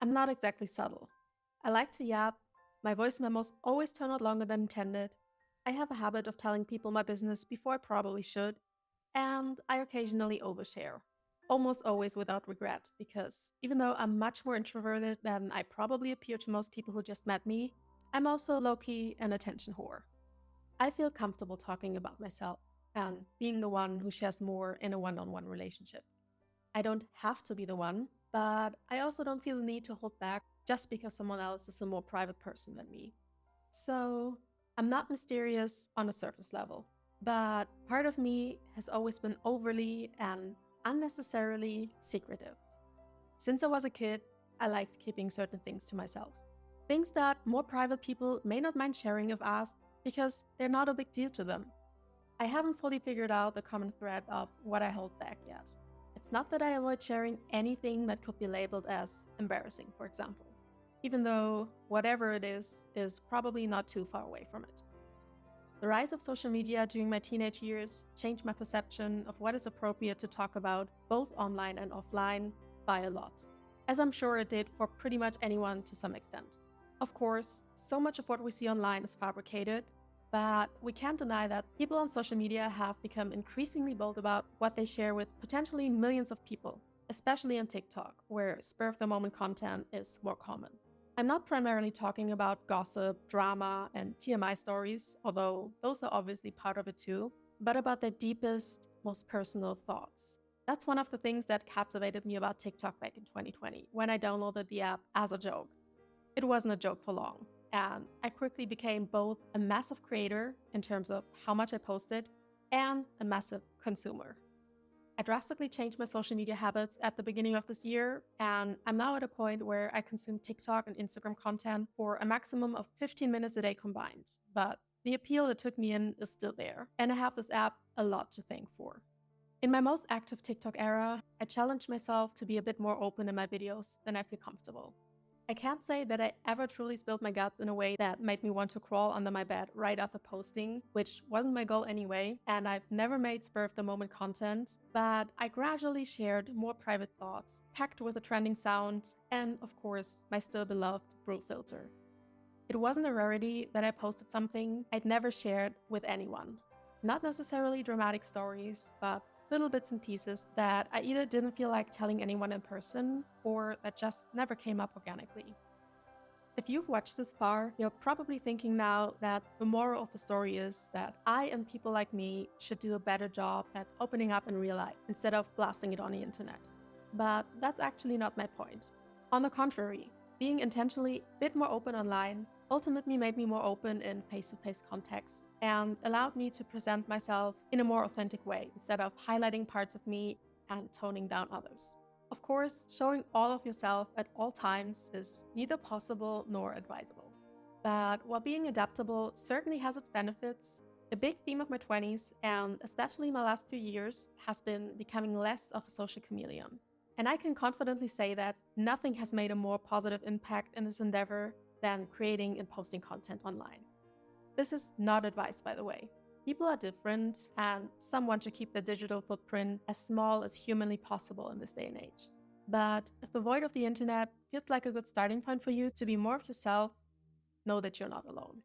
I'm not exactly subtle. I like to yap, my voice memos always turn out longer than intended, I have a habit of telling people my business before I probably should, and I occasionally overshare. Almost always without regret, because even though I'm much more introverted than I probably appear to most people who just met me, I'm also low-key an attention whore. I feel comfortable talking about myself and being the one who shares more in a one-on-one relationship. I don't have to be the one, but I also don't feel the need to hold back just because someone else is a more private person than me. So, I'm not mysterious on a surface level, but part of me has always been overly and unnecessarily secretive. Since I was a kid, I liked keeping certain things to myself. Things that more private people may not mind sharing if asked because they're not a big deal to them. I haven't fully figured out the common thread of what I hold back yet. It's not that I avoid sharing anything that could be labeled as embarrassing, for example, even though whatever it is probably not too far away from it. The rise of social media during my teenage years changed my perception of what is appropriate to talk about, both online and offline, by a lot, as I'm sure it did for pretty much anyone to some extent. Of course, so much of what we see online is fabricated, but we can't deny that people on social media have become increasingly bold about what they share with potentially millions of people, especially on TikTok, where spur-of-the-moment content is more common. I'm not primarily talking about gossip, drama, and TMI stories, although those are obviously part of it too, but about their deepest, most personal thoughts. That's one of the things that captivated me about TikTok back in 2020, when I downloaded the app as a joke. It wasn't a joke for long, and I quickly became both a massive creator in terms of how much I posted and a massive consumer. I drastically changed my social media habits at the beginning of this year, and I'm now at a point where I consume TikTok and Instagram content for a maximum of 15 minutes a day combined. But the appeal that took me in is still there, and I have this app a lot to thank for. In my most active TikTok era, I challenged myself to be a bit more open in my videos than I feel comfortable. I can't say that I ever truly spilled my guts in a way that made me want to crawl under my bed right after posting, which wasn't my goal anyway, and I've never made spur-of-the-moment content, but I gradually shared more private thoughts, packed with a trending sound, and of course, my still beloved brew filter. It wasn't a rarity that I posted something I'd never shared with anyone. Not necessarily dramatic stories, but little bits and pieces that I either didn't feel like telling anyone in person or that just never came up organically. If you've watched this far, you're probably thinking now that the moral of the story is that I and people like me should do a better job at opening up in real life instead of blasting it on the internet. But that's actually not my point. On the contrary, being intentionally a bit more open online ultimately made me more open in face-to-face contexts and allowed me to present myself in a more authentic way instead of highlighting parts of me and toning down others. Of course, showing all of yourself at all times is neither possible nor advisable. But while being adaptable certainly has its benefits, a big theme of my 20s, and especially my last few years, has been becoming less of a social chameleon. And I can confidently say that nothing has made a more positive impact in this endeavor than creating and posting content online. This is not advice, by the way. People are different, and some want to keep their digital footprint as small as humanly possible in this day and age. But if the void of the internet feels like a good starting point for you to be more of yourself, know that you're not alone.